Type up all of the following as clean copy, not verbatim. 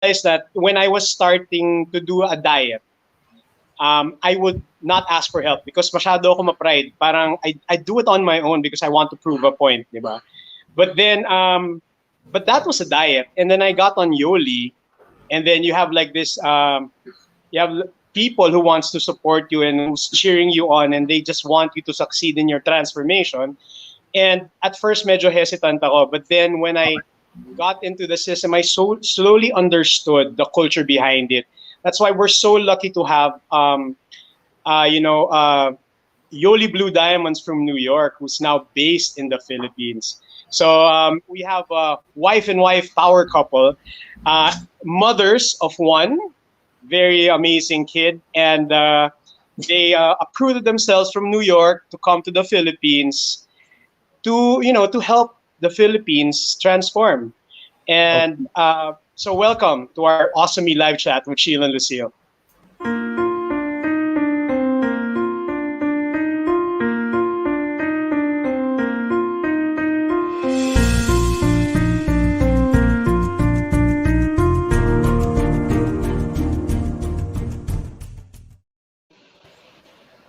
realized that when I was starting to do a diet, I would not ask for help because masyado ako ma-pride. Parang I do it on my own because I want to prove a point, di ba? But then, but that was a diet. And then I got on YOLI, and then you have like this, you have people who wants to support you and who's cheering you on, and they just want you to succeed in your transformation. And at first, medyo hesitant ako. But then when I got into the system, I slowly understood the culture behind it. That's why we're so lucky to have, you know, Yoli Blue Diamonds from New York, who's now based in the Philippines. So we have a wife and wife power couple, mothers of one very amazing kid, and they uprooted themselves from New York to come to the Philippines to to help the Philippines transform. And so welcome to our awesome live chat with Sheila and Lucille.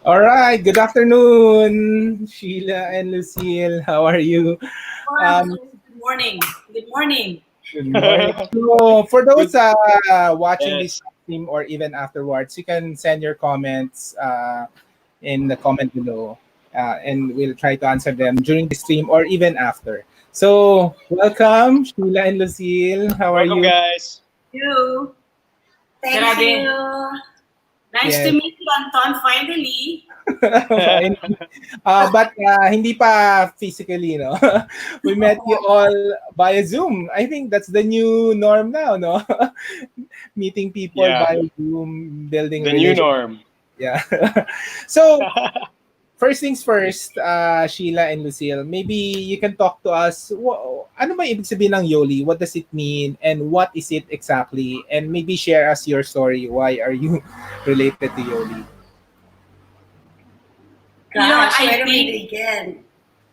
All right. Good afternoon, Sheila and Lucille. How are you? Um, Good morning. Good morning. Good morning. So, for those watching this Yes. stream or even afterwards, you can send your comments in the comment below, and we'll try to answer them during the stream or even after. So, welcome, Sheila and Lucille. How are Welcome, you? guys. You. Thank Grabe. you. Nice Yes. to meet you, Anton, finally. Fine. But hindi pa physically, no? We met you all via Zoom. I think that's the new norm now, no? Meeting people Yeah, via Zoom, building the new relationships. norm. Yeah. So, first things first, Sheila and Lucille, maybe you can talk to us. Ano ba ibig sabihin ng YOLI? What does it mean? And what is it exactly? And maybe share us your story. Why are you related to YOLI? Gosh, I where do we think begin?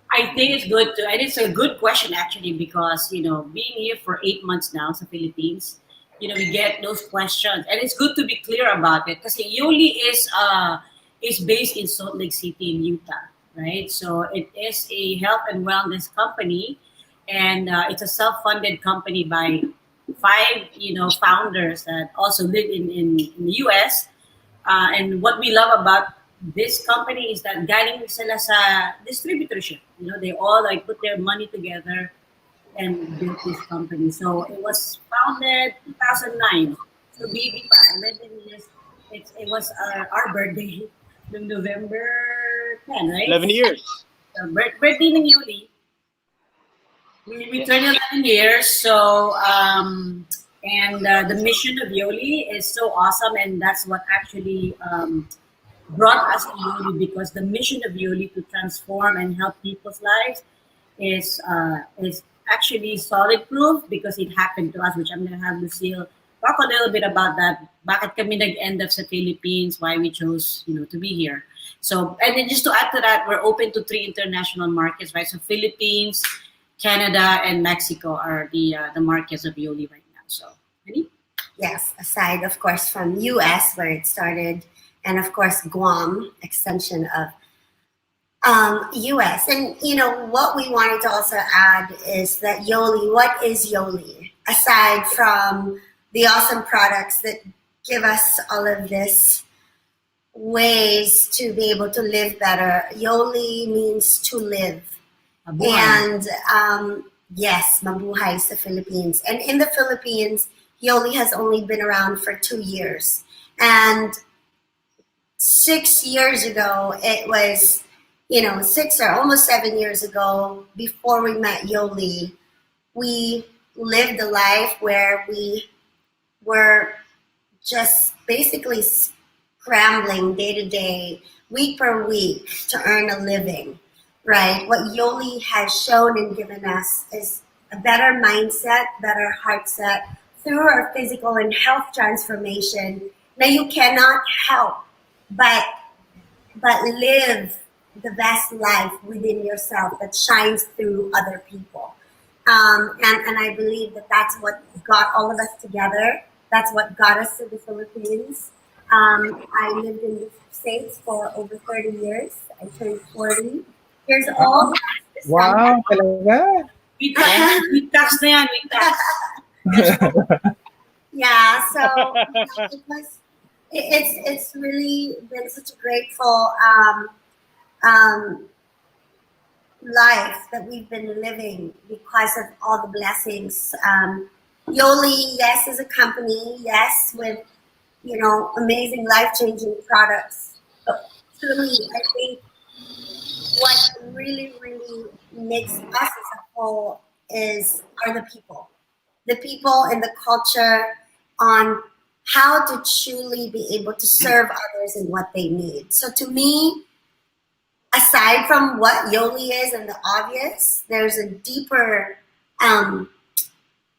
I think it's good to, and it's a good question actually because being here for 8 months now in the Philippines, we get those questions, and it's good to be clear about it because Yoli is based in Salt Lake City in Utah, right? So it is a health and wellness company, and it's a self-funded company by five founders that also live in the U.S. And what we love about this company is that galing sila sa distributorship. They all like put their money together and built this company. So it was founded 2009. So baby pa, 11 years. It was our birthday, November 10, right? 11 years. So birthday ng Yuli. We turned 11 years. So and the mission of Yoli is so awesome, and that's what actually brought us to Yoli, because the mission of Yoli to transform and help people's lives is actually solid proof because it happened to us, which I'm going to have Lucille talk a little bit about that. Bakit kami nag-end up sa Philippines, why we chose to be here. So, and then just to add to that, we're open to 3 international markets, right? So Philippines, Canada, and Mexico are the markets of Yoli right now. So, Annie? Yes, aside, of course, from US, where it started, and of course, Guam, extension of US. And, what we wanted to also add is that YOLI, what is YOLI? Aside from the awesome products that give us all of this ways to be able to live better, YOLI means to live. Mabuhay. And yes, mabuhay sa Philippines. And in the Philippines, YOLI has only been around for 2 years. And 6 years ago, it was, 6 or almost 7 years ago, before we met YOLI, we lived a life where we were just basically scrambling day to day, week per week to earn a living, right? What YOLI has shown and given us is a better mindset, better heart set through our physical and health transformation. Now you cannot help but live the best life within yourself that shines through other people. And I believe that that's what got all of us together. That's what got us to the Philippines. I lived in the States for over 30 years. I turned 40 years old last December. Wow, talaga? With tax na yan, with tax. Yeah, so it was. It's really been such a grateful life that we've been living because of all the blessings. Yoli, yes, is a company, yes, with amazing life-changing products. But truly, I think what really, really makes us as a whole are the people. The people and the culture on how to truly be able to serve others in what they need. So to me, aside from what Yoli is and the obvious, there's a deeper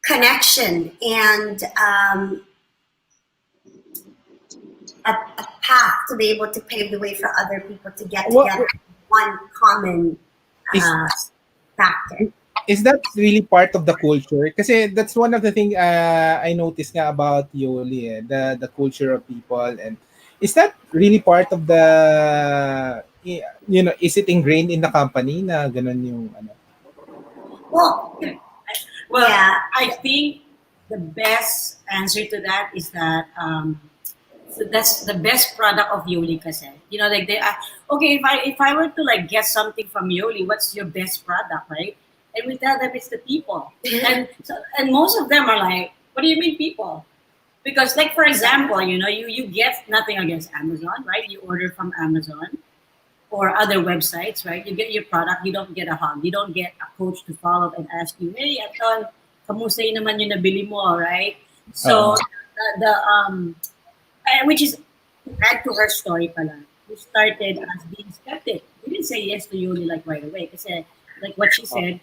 connection and a path to be able to pave the way for other people to get together. One common factor. Is that really part of the culture? Kasi that's one of the things I noticed nga about Yoli, the culture of people. And is that really part of the, is it ingrained in the company na ganun yung ano? Well, yeah. I think the best answer to that is that so that's the best product of Yoli kasi. Like they are, okay, if I were to like get something from Yoli, what's your best product, right? And we tell them it's the people. And most of them are like, what do you mean people? Because like, for example, you get nothing against Amazon, right? You order from Amazon or other websites, right? You get your product, you don't get a hug. You don't get a coach to follow up and ask you, hey, Anton, kamusta yun naman yung nabili mo, right? So, which is, to add to her story pala, who started as being skeptic. We didn't say yes to Yoli like right away. Kasi like what she said,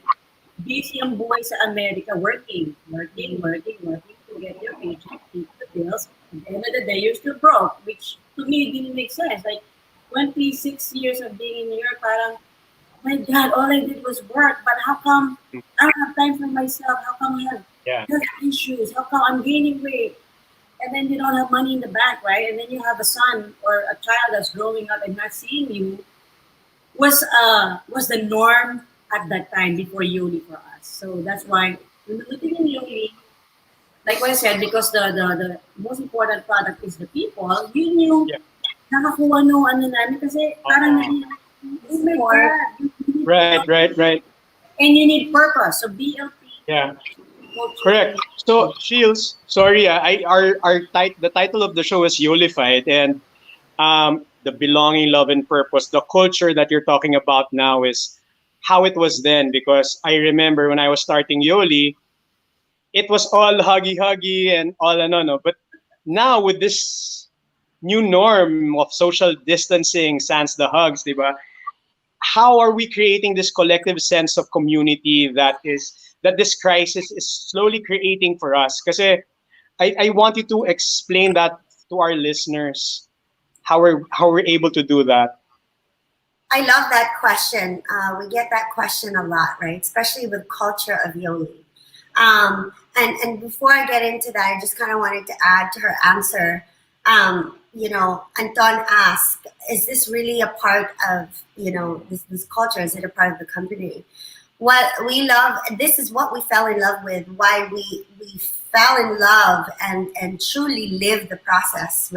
busy ang buhay sa America, working to get your paycheck, keep the bills. At the end of the day, you're still broke, which to me didn't make sense. Like 26 years of being in New York, parang, oh my God, all I did was work, but how come I don't have time for myself? How come I have health issues? How come I'm gaining weight? And then you don't have money in the bank, right? And then you have a son or a child that's growing up and not seeing you. Was the norm at that time before Yoli for us. So that's why when we're looking in Yoli, like what I said, because the most important product is the people, you knew nakakuha no ano namin kasi parang oh my God. Right. And you need purpose. So BLT. Yeah. Correct. So Shields, sorry, the title of the show is YOLI-fied, and the belonging, love, and purpose. The culture that you're talking about now is how it was then, because I remember when I was starting Yoli, it was all huggy and all no. But now with this new norm of social distancing, sans the hugs, diba? How are we creating this collective sense of community that this crisis is slowly creating for us? Because I want you to explain that to our listeners, how we're able to do that. I love that question. We get that question a lot, right? Especially with culture of Yoli. And before I get into that, I just kind of wanted to add to her answer. Anton asked, is this really a part of, this culture? Is it a part of the company? What we love, this is what we fell in love with, why we fell in love and truly lived the process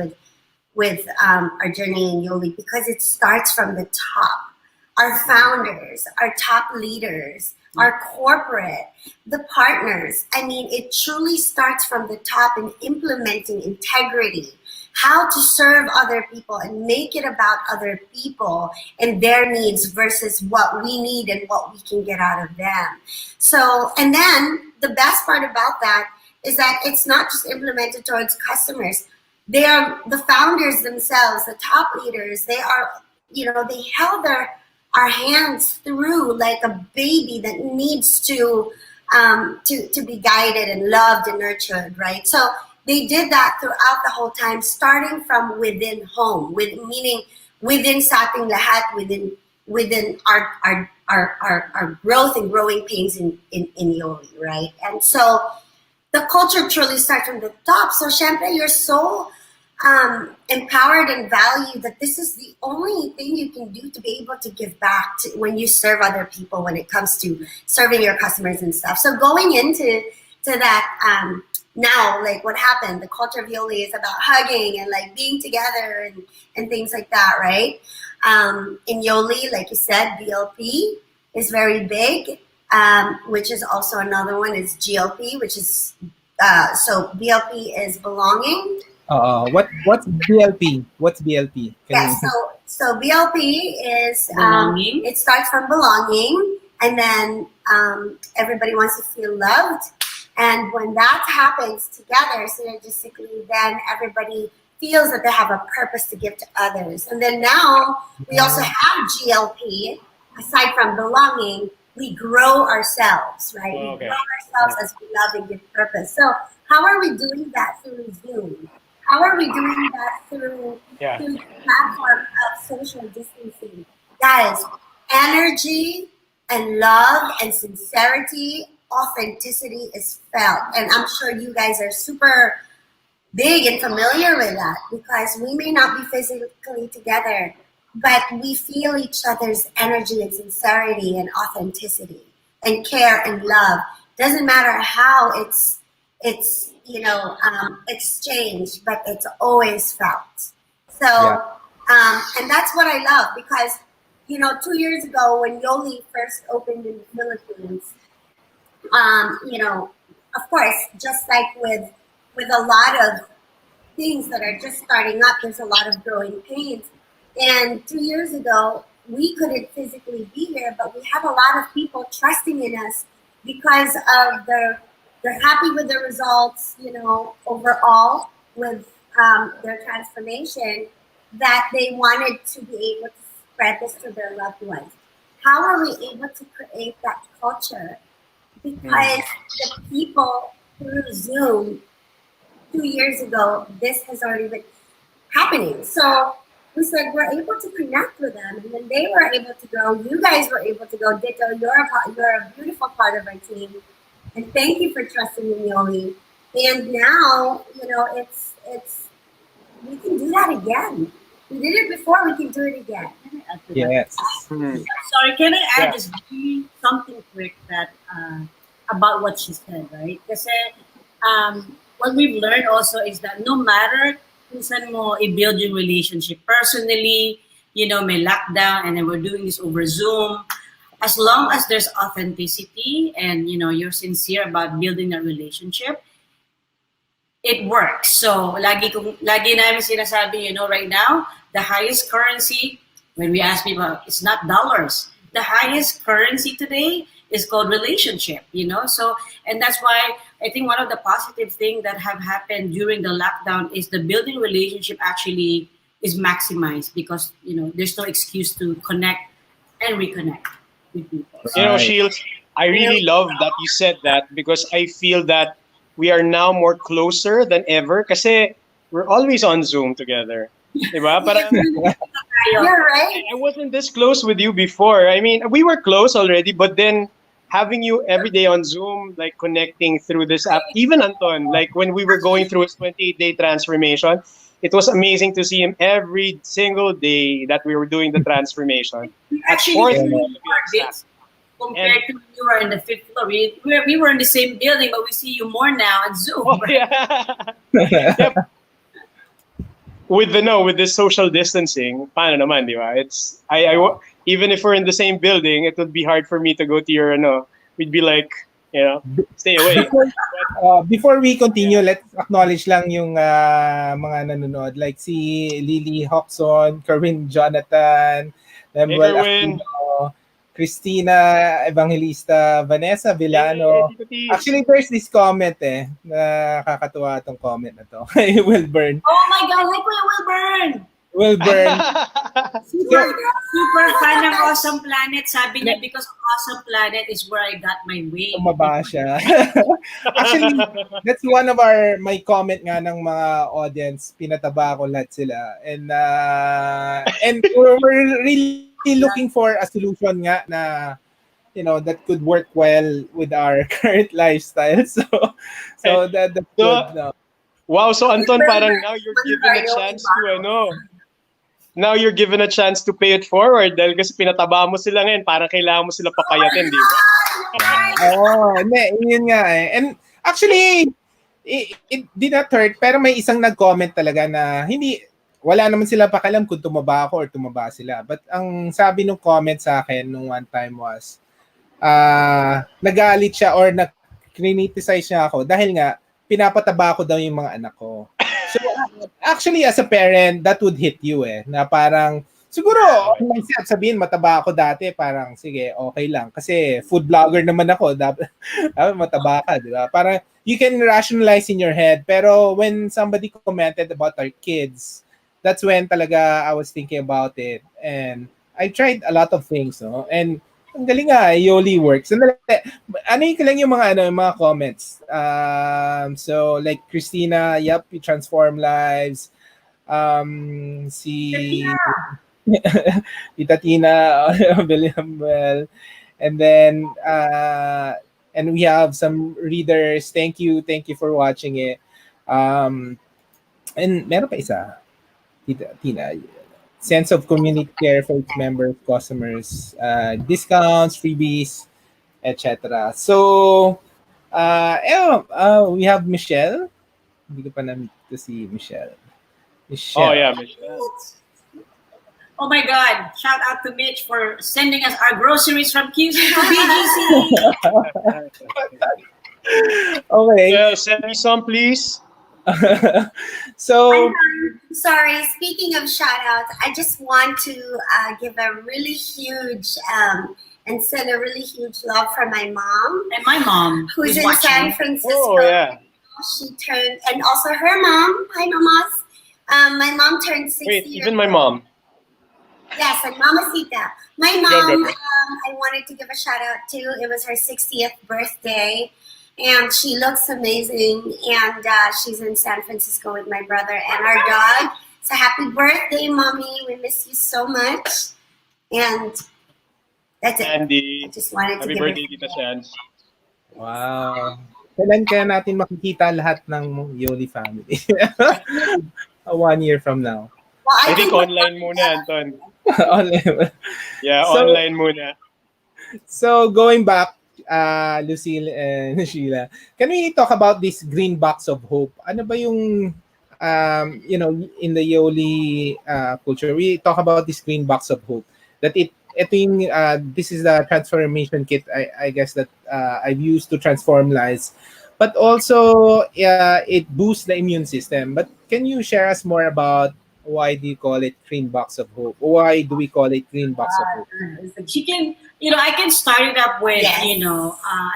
with our journey in Yoli, because it starts from the top. Our founders, our top leaders, our corporate, the partners. I mean, it truly starts from the top in implementing integrity, how to serve other people and make it about other people and their needs versus what we need and what we can get out of them. So, and then the best part about that is that it's not just implemented towards customers. They are the founders themselves, the top leaders. They are, they held our hands through like a baby that needs to be guided and loved and nurtured, right? So they did that throughout the whole time, starting from within home, meaning within sa ating lahat, within our growth and growing pains in YOLI, right? And so the culture truly starts from the top. So syempre, you're so empowered and valued that this is the only thing you can do to be able to give back to when you serve other people, when it comes to serving your customers and stuff. So going into that now, like what happened, the culture of YOLI is about hugging and like being together and things like that, right? In YOLI, like you said, BLP is very big, which is also another one is GLP, which is so BLP is belonging. What's BLP? What's BLP? So BLP is Belonging. it starts from belonging, and then everybody wants to feel loved, and when that happens together synergistically, then everybody feels that they have a purpose to give to others. And then now we also have GLP. Aside from belonging, we grow ourselves, right? Okay. We grow ourselves as we love and give purpose. So how are we doing that through Zoom? How are we doing that through the platform of social distancing? Guys, energy and love and sincerity, authenticity is felt. And I'm sure you guys are super big and familiar with that because we may not be physically together, but we feel each other's energy and sincerity and authenticity and care and love. Doesn't matter how it's exchanged, but it's always felt. So and that's what I love because 2 years ago when YOLI first opened in the Philippines, of course, just like with a lot of things that are just starting up, there's a lot of growing pains. And 2 years ago, we couldn't physically be here, but we have a lot of people trusting in us because of they're happy with the results, overall with their transformation, that they wanted to be able to spread this to their loved ones. How are we able to create that culture? Because the people through Zoom 2 years ago, this has already been happening. So we said we're able to connect with them, and then they were able to go. You guys were able to go. Ditto, you're a beautiful part of our team, and thank you for trusting in YOLI. And now, it's we can do that again. We did it before. We can do it again. Yes. Sorry, can I add just something quick that about what she said, right? Kasi what we've learned also is that no matter kung saan mo i-build yung relationship personally, may lockdown and then we're doing this over Zoom, as long as there's authenticity and, you're sincere about building a relationship, it works. So, lagi namin sinasabi, right now, the highest currency, when we ask people, it's not dollars. The highest currency today is called relationship, So, and that's why I think one of the positive things that have happened during the lockdown is the building relationship actually is maximized because, there's no excuse to connect and reconnect with people. Sheila, I really love that you said that because I feel that we are now more closer than ever kasi we're always on Zoom together. Diba? Parang, you're right. I wasn't this close with you before. I mean, we were close already, but then having you every day on Zoom, like connecting through this app, even Anton, like when we were going through his 28-day transformation, it was amazing to see him every single day that we were doing the transformation. Actually, compared to when you were in the fifth floor, we were in the same building, but we see you more now on Zoom. Oh, yeah. Yep. With the social distancing, paano naman, di ba? It's even if we're in the same building, it would be hard for me to go to your we'd be like, stay away. Before we continue, let's acknowledge lang yung mga nanonood like si Lily Hoxon, Kerwin Jonathan, Lemuel Aquino, Christina Evangelista, Vanessa Villano. Actually, there's this comment na kakatuwa itong comment na to. Wilburn. Oh my God, hi Kuya Wilburn! Wilburn. Super fan ng Awesome Planet. Sabi niya, because Awesome Planet is where I got my way. Tumaba siya. Actually, that's one of my comment nga ng mga audience. Pinataba ko lahat sila. And we're really really looking for a solution nga na that could work well with our current lifestyle. So that's good. So, No? wow, so Anton, parang now you're One of given our a Yoli chance to bottles. now you're given a chance to pay it forward dahil kasi pinataba mo sila ngayon, parang kailangan mo sila pakayatin, di ba? Oh, hindi, yun nga eh. And actually, it did not hurt, pero may isang nag-comment talaga na wala naman sila pakialam kung tumaba ako or tumaba sila. But ang sabi nung comment sa akin nung one time was, nagalit siya or nag-criticize niya ako dahil nga, pinapataba ko daw yung mga anak ko. So, actually, as a parent, that would hit you na parang, siguro, myself, sabihin, mataba ako dati, parang, sige, okay lang. Kasi food blogger naman ako, dapat mataba ka, di ba? Parang, you can rationalize in your head, pero when somebody commented about our kids, that's when talaga I was thinking about it. And I tried a lot of things, no? And ang galing nga, YOLI works. Ano yung mga comments? So, like Christina, yep, you transform lives. Si Tita Tina, William Well. And then, and we have some readers. Thank you for watching it. And meron pa isa. Tita Tina, sense of community care for its members, customers, discounts, freebies, etc. So, we have Michelle. Hindi ko pa na-meet to si Michelle. Oh yeah, Michelle. Oh my God! Shout out to Mitch for sending us our groceries from QC to BGC. Okay. Send me some, please. So, Sorry, speaking of shout outs, I just want to give a really huge and send a really huge love for my mom. And my mom, who's in watching. San Francisco. Oh yeah. She turned, and also her mom. Hi, mamas. My mom turned 60 Wait, years even my mom. Yes, and Mamacita. My Go, mom, go, go. I wanted to give a shout out to. It was her 60th birthday, and she looks amazing. And she's in San Francisco with my brother and our dog. So happy birthday, mommy! We miss you so much. And that's it. Andy, I just wanted to happy give birthday, Tita Shans. wow. Kailan kaya natin makikita lahat ng YOLI family? 1 year from now. Well, I think online muna, Anton. Online. Yeah, So- online muna. So going back, Lucille and Sheila, can we talk about this green box of hope? Ano ba yung, in the YOLI culture, we talk about this green box of hope. That this is the transformation kit, I guess, that I've used to transform lives. But also, it boosts the immune system. But can you share us more about why do you call it green box of hope? Why do we call it green box of hope? She can, I can start it up with, Yes.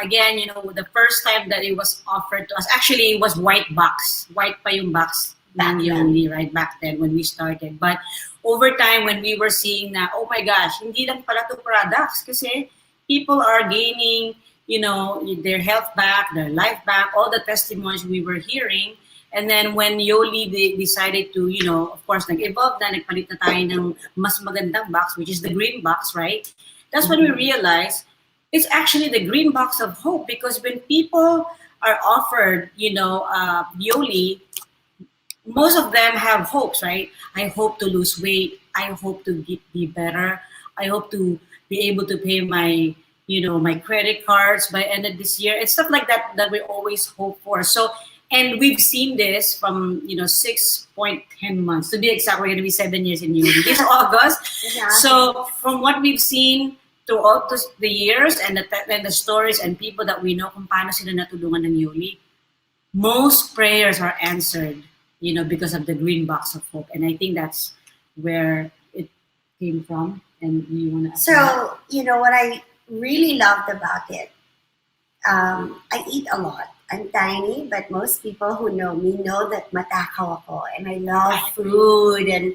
again, the first time that it was offered to us, actually it was white box. White pa yung box Back ng YOLI, right, back then when we started. But over time, when we were seeing na, oh my gosh, hindi lang pala to products kasi people are gaining, their health back, their life back, all the testimonies we were hearing. And then when YOLI decided to, of course, nag-evolve na, nagpalit na tayo ng mas magandang box, which is the green box, right? That's when we realized it's actually the green box of hope, because when people are offered, YOLI, most of them have hopes, right? I hope to lose weight. I hope to be better. I hope to be able to pay my, my credit cards by end of this year and stuff like that we always hope for. So, and we've seen this from, 6.10 months. To be exact, we're going to be 7 years in YOLI this August. Yeah. So from what we've seen throughout the years and the stories and people that we know kung paano sila natulungan ng YOLI, most prayers are answered, because of the green box of hope. And I think that's where it came from. And you want to... So, what I really loved about it, I eat a lot. I'm tiny, but most people who know me know that matakaw ako, and I love food, and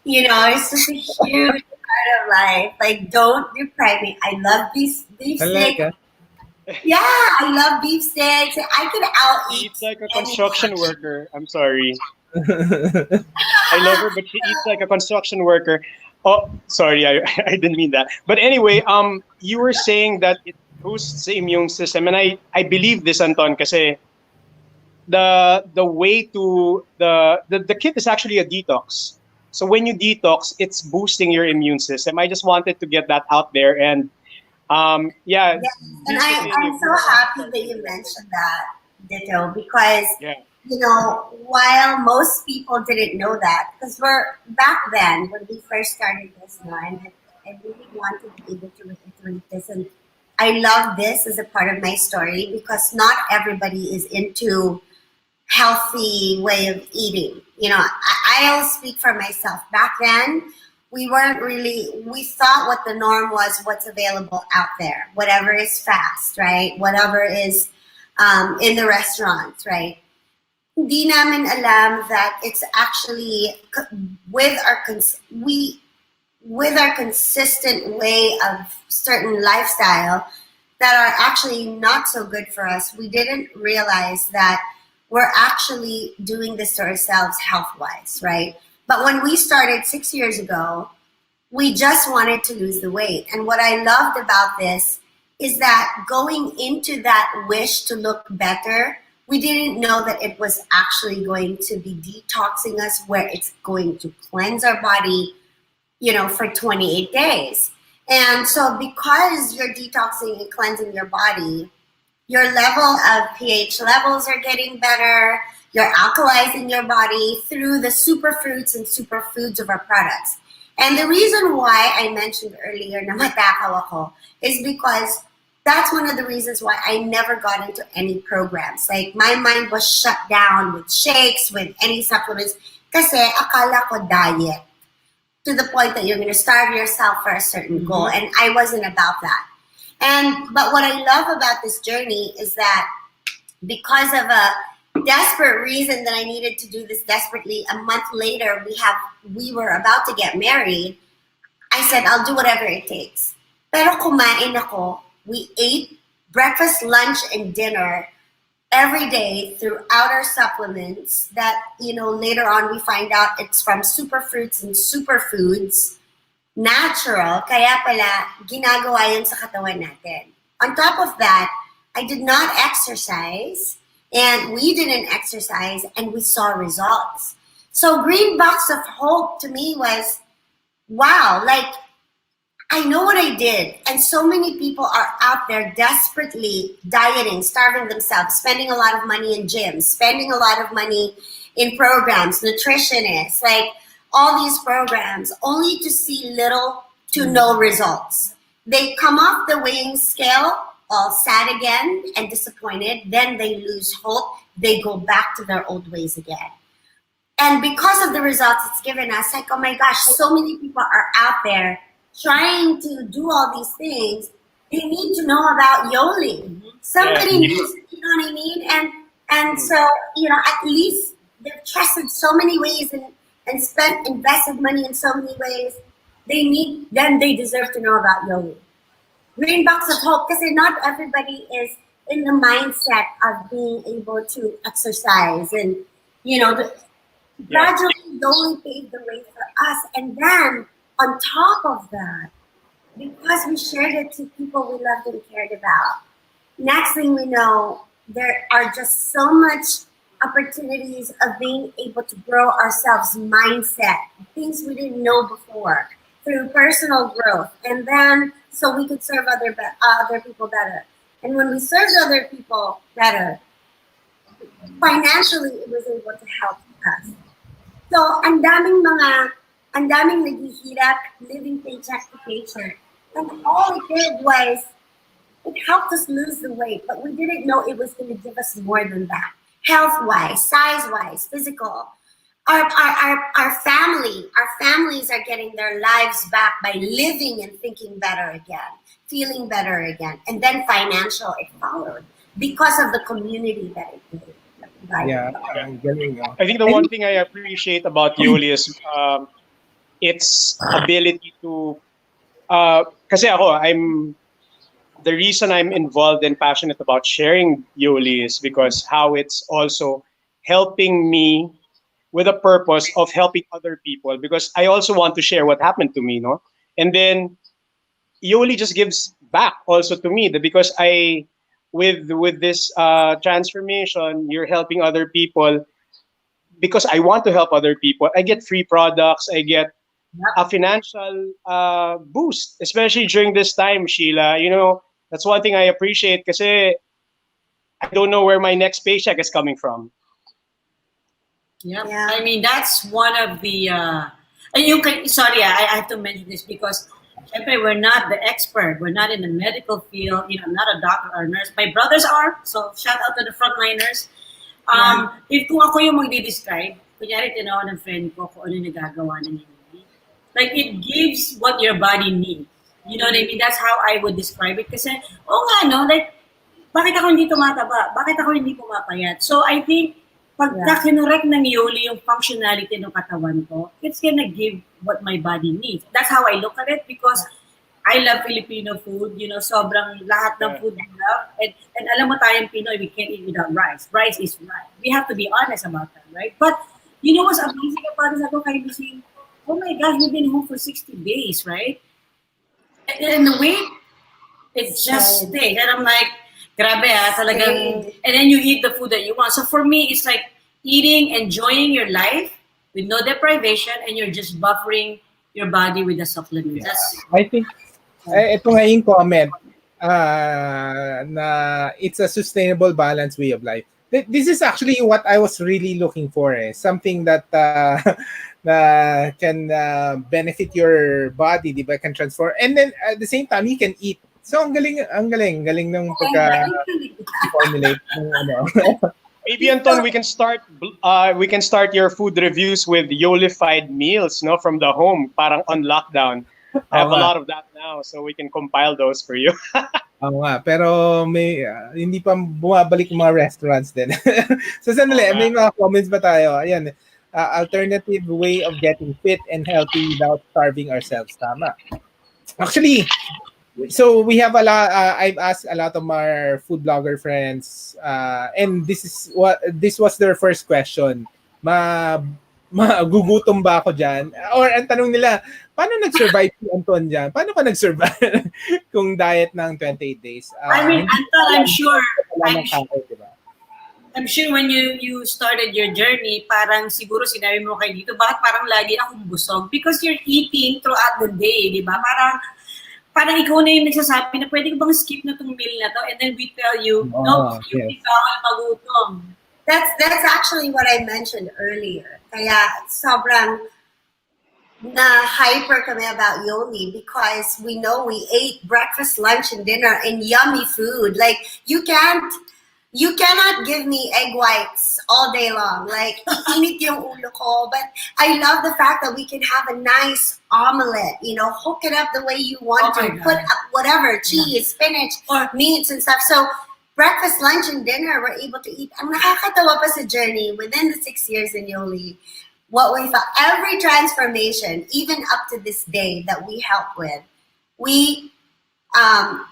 it's just a huge part of life. Like, don't deprive me. I love beef steak. Yeah, I love beef steaks. I could out eat. Eats like a construction worker. I'm sorry. I love her, but she eats like a construction worker. Oh, sorry, I didn't mean that. But anyway, you were saying that it boosts the immune system, and I believe this, Anton, kasi the way to the kit is actually a detox. So when you detox, it's boosting your immune system. I just wanted to get that out there, and yeah, Yes, and basically, I'm so happy that you mentioned that, Ditto, because yeah, while most people didn't know that, because we're back then when we first started this, and I really want to be able to reiterate this, and I love this as a part of my story because not everybody is into healthy way of eating. I'll speak for myself. Back then, we thought what the norm was, what's available out there, whatever is fast, right? Whatever is in the restaurants, right? Hindi namin alam that it's actually with with our consistent way of certain lifestyle that are actually not so good for us. We didn't realize that we're actually doing this to ourselves health-wise, right? But when we started 6 years ago, we just wanted to lose the weight. And what I loved about this is that going into that wish to look better, we didn't know that it was actually going to be detoxing us, where it's going to cleanse our body, for 28 days. And so because you're detoxing and cleansing your body, your level of pH levels are getting better. You're alkalizing your body through the superfruits and superfoods of our products. And the reason why I mentioned earlier na matakaw ako is because that's one of the reasons why I never got into any programs. Like, my mind was shut down with shakes, with any supplements, kasi akala ko diet, to the point that you're going to starve yourself for a certain goal. And I wasn't about that. But what I love about this journey is that because of a desperate reason that I needed to do this desperately, a month later, we were about to get married. I said, I'll do whatever it takes. Pero kumain ako. We ate breakfast, lunch, and dinner every day throughout our supplements that, later on we find out it's from superfruits and superfoods, natural, kaya pala ginagawa yun sa katawan natin. On top of that, I did not exercise, and we didn't exercise, and we saw results. So Green Box of Hope to me was, wow, like, I know what I did, and so many people are out there desperately dieting, starving themselves, spending a lot of money in gyms, spending a lot of money in programs, nutritionists, like all these programs, only to see little to no results. They come off the weighing scale all sad again and disappointed, then they lose hope, they go back to their old ways again. And because of the results it's given us, like, oh my gosh, so many people are out there trying to do all these things. They need to know about YOLI. Somebody needs, you know what I mean? And so, at least they've trusted so many ways and invested money in so many ways. They deserve to know about YOLI. Green Box of Hope, because not everybody is in the mindset of being able to exercise, and gradually YOLI paved the way for us. And then on top of that, because we shared it to people we loved and cared about, next thing we know, there are just so much opportunities of being able to grow ourselves mindset, things we didn't know before, through personal growth, and then so we could serve other people better. And when we served other people better, financially it was able to help us. So ang daming naghihirap, living paycheck to paycheck. And all it did was, it helped us lose the weight, but we didn't know it was going to give us more than that. Health-wise, size-wise, physical. Our families are getting their lives back by living and thinking better again, feeling better again. And then financial, it followed because of the community that it did. I think the one thing I appreciate about YOLI is its ability to, kasi the reason I'm involved and passionate about sharing YOLI is because how it's also helping me with a purpose of helping other people because I also want to share what happened to me, no? And then Yoli just gives back also to me because with this transformation, you're helping other people because I want to help other people. I get free products. I get a financial boost, especially during this time, Sheila. That's one thing I appreciate because I don't know where my next paycheck is coming from. Yeah. Yeah. I mean, that's one of the, and you can, sorry, I have to mention this because, syempre, we're not the expert. We're not in the medical field, I'm not a doctor or nurse. My brothers are, so shout out to the frontliners. If kung ako yung magdi-describe, kunyari tinawa ng friend ko kung ano yung nagagawa ng Yoli. Like, it gives what your body needs. You know what I mean? That's how I would describe it. Kasi, like, bakit ako hindi tumataba? Bakit ako hindi pumapayat? So, I think, pagka kinorek ng Yoli yung functionality ng katawan ko, it's gonna give what my body needs. That's how I look at it because I love Filipino food. Sobrang lahat ng food we love. And alam mo tayong Pinoy, we can't eat without rice. Rice is rice. We have to be honest about that, right? But you know what's amazing about this? Ako kay Lucille, oh my gosh, we've been home for 60 days, right? And the weight, it just stays. And I'm like, grabe talagang, and then you eat the food that you want. So for me, it's like eating, enjoying your life with no deprivation, and you're just buffering your body with the supplements. I think, ito nga yung comment, na it's a sustainable, balanced way of life. This is actually what I was really looking for. Something that can benefit your body, di ba? Can transform. And then at the same time, you can eat. So, ang galing ng pagka-formulate. Maybe, Anton, we can start your food reviews with YOLI-fied meals, no, from the home, parang on lockdown. I have a lot of that now, so we can compile those for you. Oo nga, pero may hindi pa bumabalik yung mga restaurants din. So sandali, may mga comments ba tayo? Ayan, alternative way of getting fit and healthy without starving ourselves. Tama. Actually, so we have a lot, I've asked a lot of our food blogger friends, and this was their first question. Magugutom ba ako dyan? Or ang tanong nila, paano nag-survive si Anton dyan? Paano ka nag-survive kung diet ng 28 days? I mean, Anton, I'm sure when you started your journey, parang siguro sinabi mo kay dito, bakit parang lagi akong busog? Because you're eating throughout the day, di ba? Parang ikaw na yung nagsasabi na pwede ka bang skip na tong meal na to? And then we tell you, no, hindi ka magutom. That's actually what I mentioned earlier. Kaya sobrang na-hyper kami about Yoli because we know we ate breakfast, lunch, and dinner and yummy food. Like, you cannot give me egg whites all day long. Like, init yung ulo ko. But I love the fact that we can have a nice omelet, hook it up the way you want to. Put up whatever, cheese, spinach, or meats and stuff. So, breakfast, lunch, and dinner, we're able to eat. Ang nakakatawa pa sa journey, within the 6 years in Yoli, what we thought, every transformation, even up to this day that we help with, we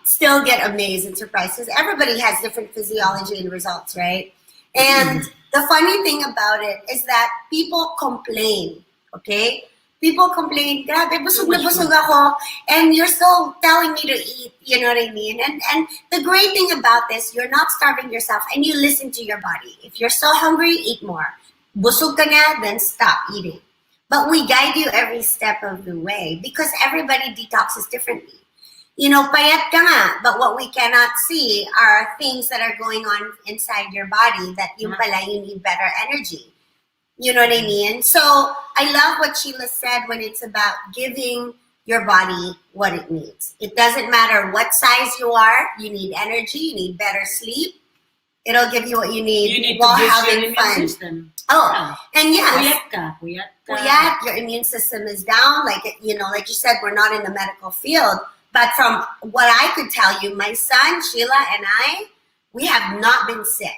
still get amazed and surprised because everybody has different physiology and results, right? And the funny thing about it is that people complain, okay? People complain, grabe, busog na busog ako, and you're still telling me to eat, you know what I mean? And the great thing about this, you're not starving yourself, and you listen to your body. If you're still hungry, eat more. Busog ka na, then stop eating. But we guide you every step of the way because everybody detoxes differently. Payat ka nga, but what we cannot see are things that are going on inside your body that yung pala you need better energy. You know what I mean? So I love what Sheila said when it's about giving your body what it needs. It doesn't matter what size you are. You need energy. You need better sleep. It'll give you what you need while having fun. System. Oh, and yes. Puyat. Your immune system is down. Like you said, we're not in the medical field. But from what I could tell you, my son, Sheila, and I, we have not been sick.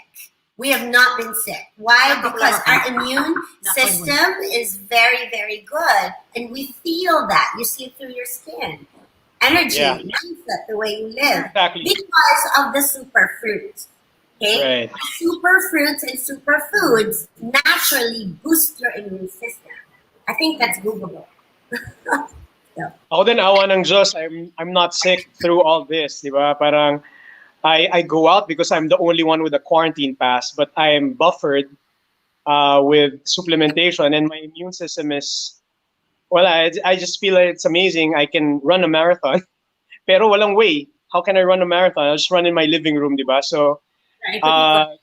We have not been sick. Why? Because our immune system is very, very good. And we feel that. You see it through your skin. Energy, mindset, the way you live. Exactly. Because of the superfruit. Okay? Right. Super fruits and superfoods naturally boost your immune system. I think that's Googleable. So, Ako din, awa ng Diyos, I'm not sick through all this, di ba? Parang I go out because I'm the only one with a quarantine pass, but I'm buffered with supplementation, and my immune system is, well, I just feel like it's amazing. I can run a marathon, pero walang way. How can I run a marathon? I'll just run in my living room, di ba? So, Ikot-ikot.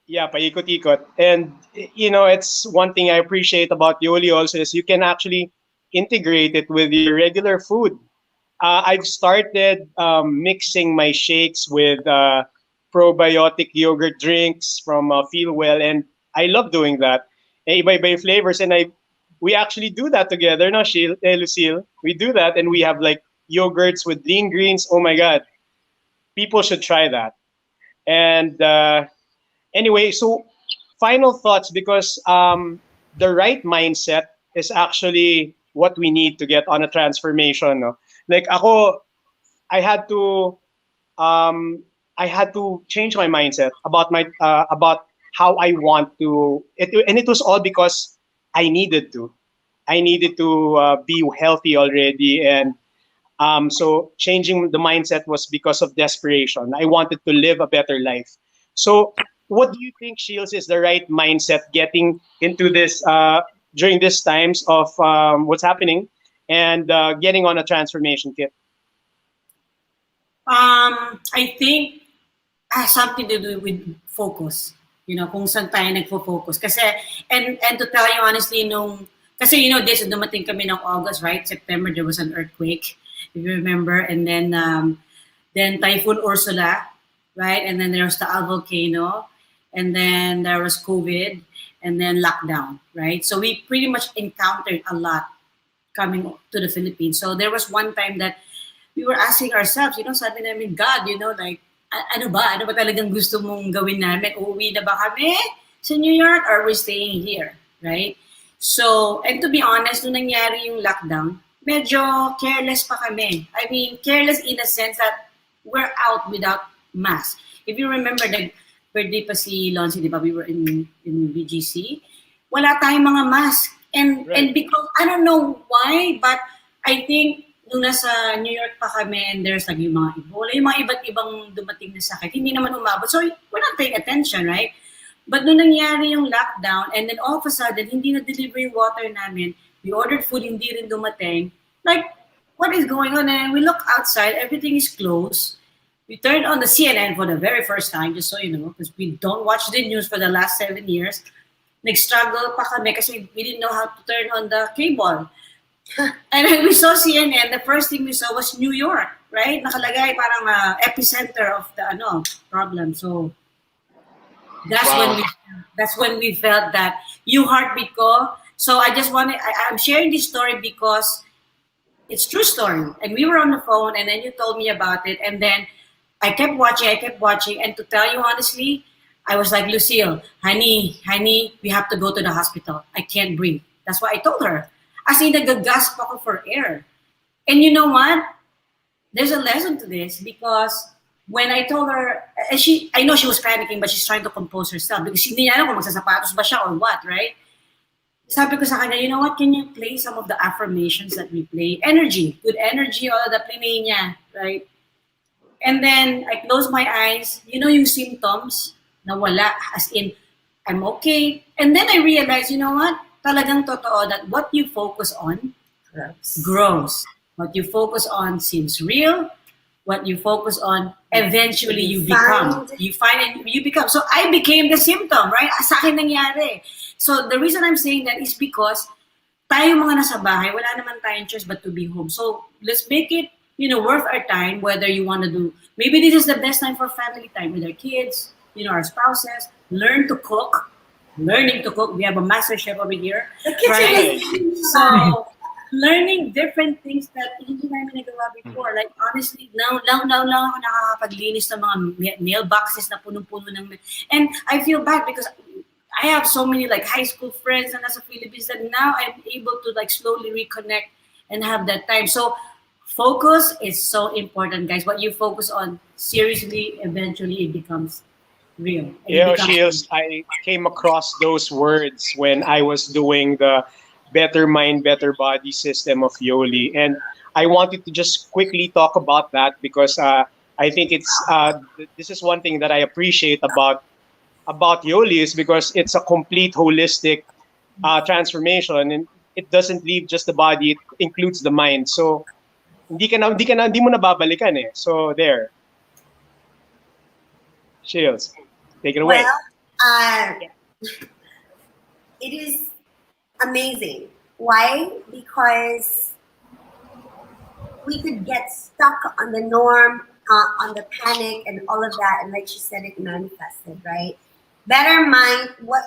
yeah, paikot-ikot. And, it's one thing I appreciate about Yoli also is you can actually integrate it with your regular food. I've started mixing my shakes with probiotic yogurt drinks from Feel Well, and I love doing that. Iba-iba yung flavors, and we actually do that together, no, Lucille? We do that, and we have like yogurts with lean greens. Oh my God, people should try that. And anyway, so final thoughts, because the right mindset is actually what we need to get on a transformation. No? Like ako, I had to I had to change my mindset about how I want to. And it was all because I needed to. I needed to be healthy already, and so changing the mindset was because of desperation. I wanted to live a better life. So, what do you think, Shields, is the right mindset getting into this during these times of what's happening and getting on a transformation kit? I think has something to do with focus. Kung saan tayo nagfo-focus. Kasi, and to tell you honestly, kasi this, dumating kami ng August, right? September, there was an earthquake, if you remember. And then Typhoon Ursula, right? And then there was the volcano. And then there was COVID. And then lockdown, right? So we pretty much encountered a lot coming to the Philippines. So there was one time that we were asking ourselves, sabi namin, God, like, ano ba talagang gusto mong gawin namin? Uuwi na ba kami sa New York, or we're staying here, right? So, and to be honest, nung nangyari yung lockdown, medyo careless pa kami. I mean, careless in the sense that we're out without mask. If you remember, nag-birthday pa si Lonzy, di ba? We were in BGC. Wala tayong mga mask. And because, I don't know why, but I think nung nasa New York pa kami, and there's like yung mga Ebola, yung mga iba't ibang dumating na sakit, hindi naman umabot. So, we're not paying attention, right? But nung nangyari yung lockdown, and then all of a sudden, hindi na-deliver yung water namin, we ordered food, hindi rin dumating. Like, what is going on? And we look outside, everything is closed. We turned on the CNN for the very first time, just so you know, because we don't watch the news for the last 7 years. Nag-struggle pa kami kasi we didn't know how to turn on the cable. And when we saw CNN, the first thing we saw was New York, right? Nakalagay parang epicenter of the problem. So that's when we felt that you heartbeat ko. So I'm sharing this story because it's true story. And we were on the phone, and then you told me about it, and then I kept watching, and to tell you honestly, I was like, Lucille, honey, we have to go to the hospital. I can't breathe. That's what I told her. As in, nagagasp ako for air. And you know what? There's a lesson to this, because when I told her, I know she was panicking, but she's trying to compose herself because hindi niya alam kung magsasapatos ba siya or what, right? Sabi ko sa kanya, you know what? Can you play some of the affirmations that we play? Energy, good energy, all the play niya, right? And then I closed my eyes. Yung symptoms na wala, as in, I'm okay. And then I realized, you know what? Talagang totoo that what you focus on grows. What you focus on seems real. What you focus on, eventually you become. You find it, you become. So I became the symptom, right? Sa akin nangyari. So the reason I'm saying that is because tayo mga nasa bahay, wala naman tayong choice but to be home. So let's make it, worth our time, whether you want to do, maybe this is the best time for family time with our kids, our spouses, learning to cook. We have a master chef over here, right? So, learning different things that hindi namin nagawa before. Like, honestly, now lang ako nakakapaglinis ng mga mailboxes na punong-puno ng... And I feel bad because I have so many like high school friends na nasa Philippines that now I'm able to like slowly reconnect and have that time. So, focus is so important, guys. What you focus on, seriously, eventually it becomes real. And You it know, becomes Shields, I came across those words when I was doing the Better Mind, Better Body system of Yoli. And I wanted to just quickly talk about that because I think this is one thing that I appreciate about Yoli is because it's a complete holistic transformation, and it doesn't leave just the body, it includes the mind. So hindi mo na babalikan eh. So there, Shields, take it away. Well, uh, it is amazing. Why? Because we could get stuck on the norm, on the panic, and all of that. And like she said, it manifested, right? Better mind. What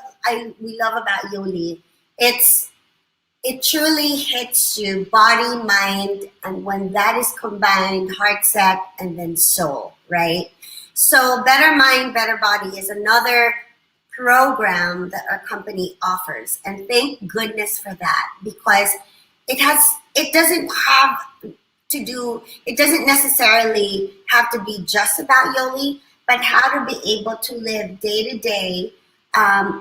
we love about Yoli, it truly hits you, body, mind, and when that is combined, heart, set, and then soul, right? So, Better Mind, Better Body is another program that our company offers, and thank goodness for that because it doesn't have it doesn't necessarily have to be just about Yoli, but how to be able to live day to day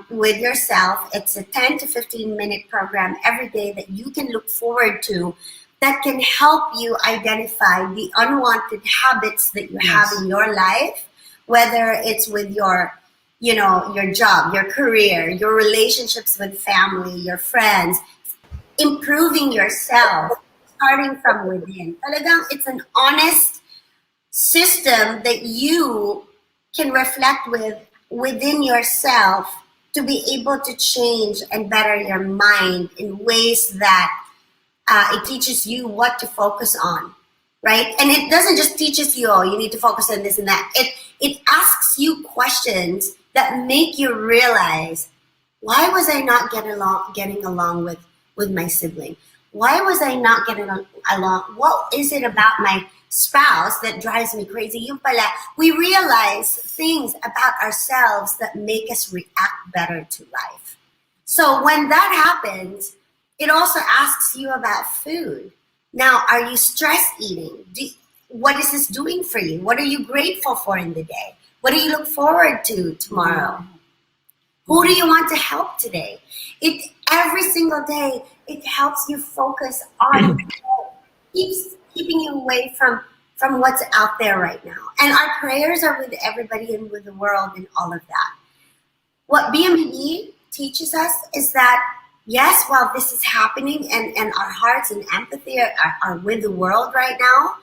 with yourself. It's a 10 to 15-minute program every day that you can look forward to that can help you identify the unwanted habits that you have in your life, whether it's with your job, your career, your relationships with family, your friends, improving yourself, starting from within. Talagang it's an honest system that you can reflect within yourself to be able to change and better your mind in ways that it teaches you what to focus on, right? And it doesn't just teaches you, oh, you need to focus on this and that. It asks you questions that make you realize, why was I not getting along with my sibling? Why was I not getting along? What is it about my spouse that drives me crazy? Yung pala, we realize things about ourselves that make us react better to life. So when that happens, it also asks you about food. Now, are you stress eating? What is this doing for you? What are you grateful for in the day? What do you look forward to tomorrow? Who do you want to help today? Every single day, it helps you focus on keeping you away from what's out there right now. And our prayers are with everybody and with the world and all of that. What BME teaches us is that, yes, while this is happening and our hearts and empathy are with the world right now,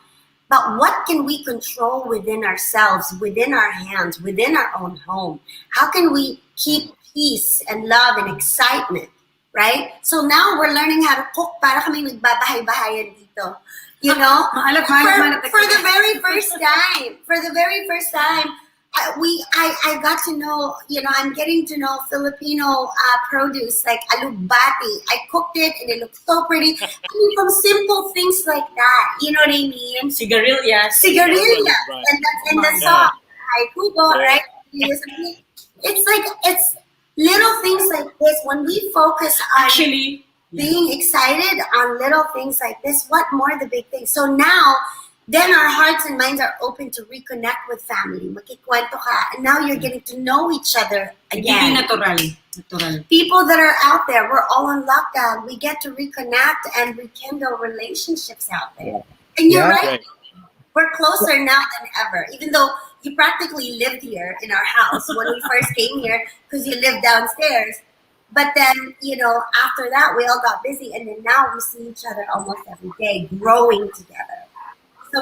but what can we control within ourselves, within our hands, within our own home? How can we keep peace and love and excitement, right? So now we're learning how to cook para kami nagbabahay-bahayan dito. You know, for the very first time, I got to know, I'm getting to know Filipino produce like alugbati. I cooked it and it looked so pretty. I mean, from simple things like that, you know what I mean? Sigarilyas. Right. And that's in the song. Right? It's little things like this. When we focus on Actually, being excited on little things like this, what more the big things? So now, then our hearts and minds are open to reconnect with family. Makikwento ka. And now you're getting to know each other again. natural. People that are out there, we're all in lockdown. We get to reconnect and rekindle relationships out there. And you're right. We're closer now than ever. Even though you practically lived here in our house when we first came here because you lived downstairs. But then, after that, we all got busy. And then now we see each other almost every day, growing together.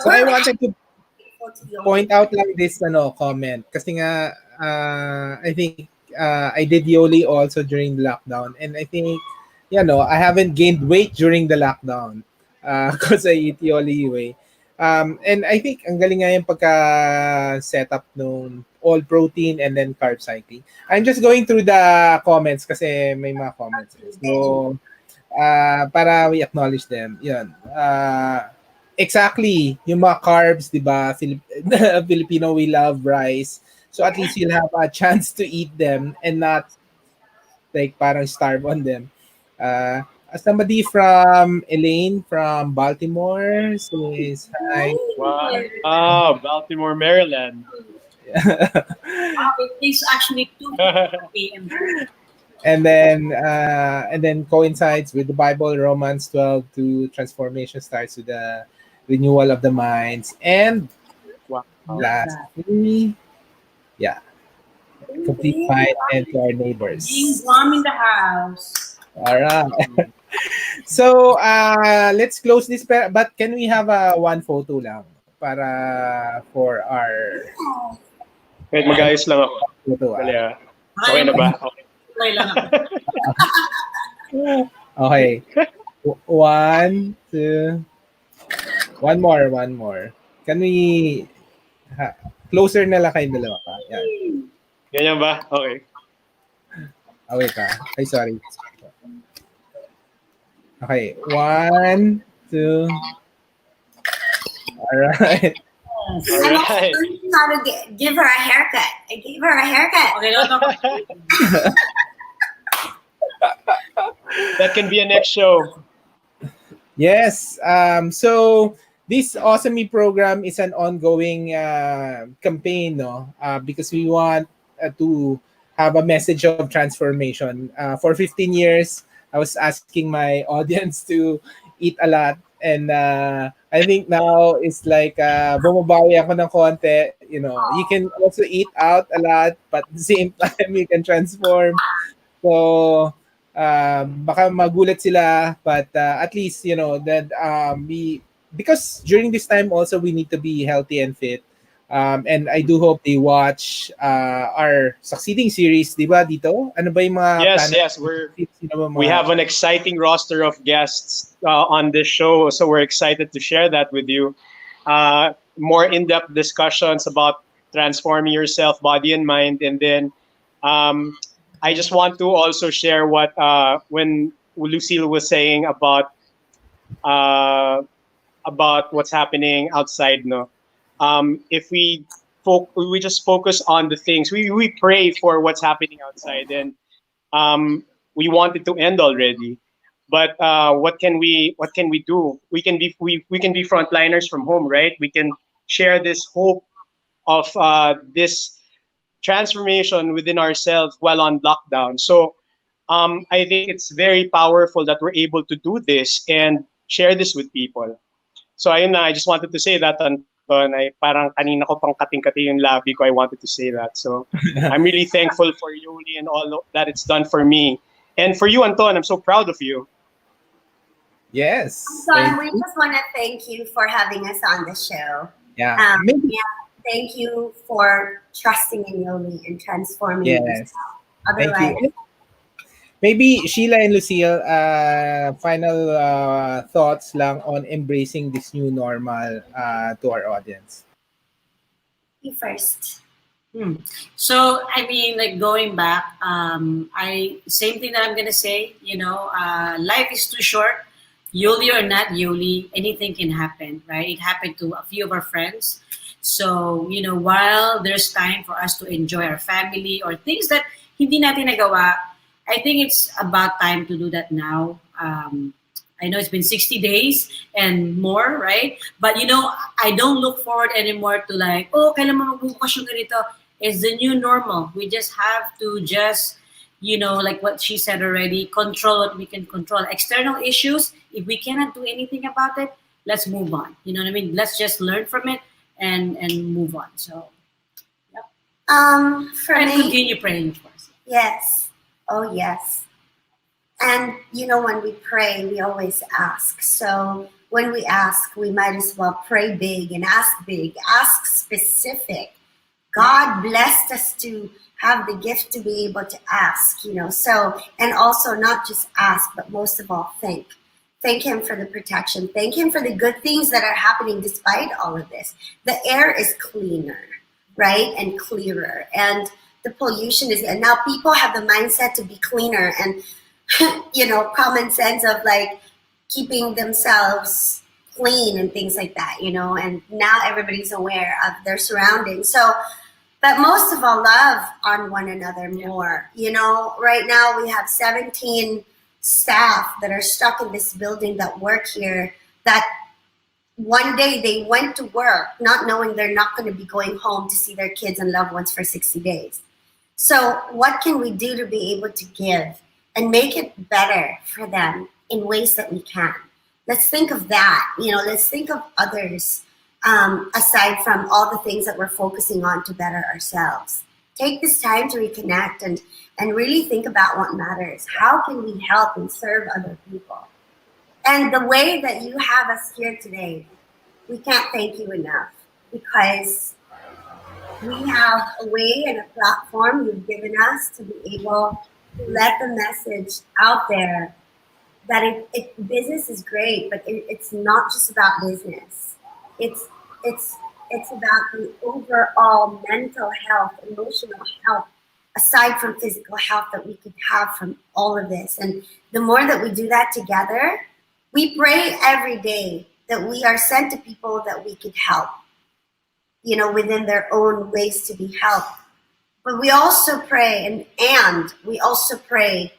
So I wanted to point out like this comment kasi nga I think I did YOLI also during the lockdown, and I think I haven't gained weight during the lockdown because I eat YOLI and I think ang galing nga yung pagka setup nung all protein and then carb cycling. I'm just going through the comments kasi may mga comments. So para we acknowledge them. Yun. Exactly, yung mga carbs, di ba? Filipino, we love rice. So at least you'll have a chance to eat them and not like parang starve on them. Somebody from Elaine from Baltimore says hi. Wow, Baltimore, Maryland. It is actually 2:50 a.m. And then coincides with the Bible, Romans 12:2, transformation starts with the renewal of the minds. And Wow. lastly, yeah, complete fine and to our Being neighbors. warm in the house. All right. So let's close this. But can we have one photo lang para for our Wait, mag-ayos lang ako. photo? Dali ah. Okay na ba? Okay. Okay lang ako. Okay. One, two. One more. Can we closer na lang kayong dalawa? Yan. Ganyan ba? Okay. Oh, wait Ay, sorry. Okay. One, two. All right. I'm also Alright. learning how to give her a haircut. I gave her a haircut. Okay lang ako. That can be a next show. Yes. So this Awesome Me program is an ongoing campaign, no? Because we want to have a message of transformation. For 15 years, I was asking my audience to eat a lot, and I think now it's like bumabawi ako ng konti. You know, you can also eat out a lot, but at the same time, you can transform. So baka magulat sila, but at least you know that we, because during this time also we need to be healthy and fit, and I do hope they watch our succeeding series, di ba, Dito? Ano ba yung mga Yes, plano? yes. Sino ba mga- We have an exciting roster of guests on this show, so we're excited to share that with you. More in-depth discussions about transforming yourself, body and mind, and then I just want to also share what when Lucille was saying about what's happening outside. No, if we just focus on the things we pray for what's happening outside, and we want it to end already. But what can we do? We can be frontliners from home, right? We can share this hope of this transformation within ourselves while on lockdown. So I think it's very powerful that we're able to do this and share this with people. So ayun na, I just wanted to say that, Anton. I parang kanina ko pang kating-kati yung labi ko. I wanted to say that. So I'm really thankful for Yoli and all that it's done for me. And for you, Anton, I'm so proud of you. Yes. Son, we just want to thank you for having us on the show. Yeah. Thank you for trusting in Yoli and transforming Yes. yourself. Thank Otherwise, you. Maybe Sheila and Lucille, final thoughts lang on embracing this new normal to our audience. you first. So I mean, like going back, I same thing that I'm gonna say. You know, life is too short. Yoli or not Yoli, anything can happen, right? It happened to a few of our friends. So you know, while there's time for us to enjoy our family or things that hindi natin nagawa, I think it's about time to do that now. I know it's been 60 days and more, right? But you know, I don't look forward anymore to like, oh, kailan mo magbubukas yung ganito. It's the new normal. We just have to you know, like what she said already, control what we can control. External issues, if we cannot do anything about it, let's move on. You know what I mean? Let's just learn from it and move on. So, For and me, continue praying, of course. yes. Oh, yes. And, you know, when we pray, we always ask. So when we ask, we might as well pray big and ask specific. God blessed us to have the gift to be able to ask, you know. So, and also not just ask, but most of all, thank. Thank Him for the protection. Thank Him for the good things that are happening despite all of this. The air is cleaner, right? And clearer. And the pollution is, and now people have the mindset to be cleaner and, you know, common sense of like keeping themselves clean and things like that, you know, and now everybody's aware of their surroundings. So, but most of all, love on one another more. You know, right now we have 17 staff that are stuck in this building that work here that one day they went to work not knowing they're not going to be going home to see their kids and loved ones for 60 days. So what can we do to be able to give and make it better for them in ways that we can? Let's think of that. Let's think of others aside from all the things that we're focusing on to better ourselves. Take this time to reconnect and really think about what matters. How can we help and serve other people? And the way that you have us here today, we can't thank you enough, because we have a way and a platform you've given us to be able to let the message out there that business is great, but it's not just about business. It's about the overall mental health, emotional health, aside from physical health, that we could have from all of this. And the more that we do that together, we pray every day that we are sent to people that we could help, within their own ways to be helped. But we also pray, and we also pray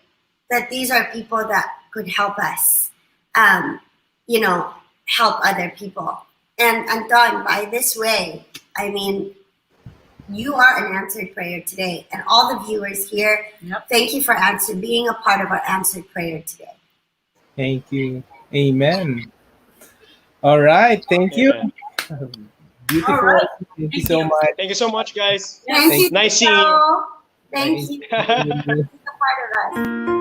that these are people that could help us, help other people. And Anton, by this way, I mean, you are an answered prayer today. And all the viewers here, Thank you for being a part of our answered prayer today. Thank you. Amen. All right. Thank you. Beautiful. All right. Thank you so much. Thank you so much, guys. Thank you. Nice seeing you. Thank you. Being a part of us.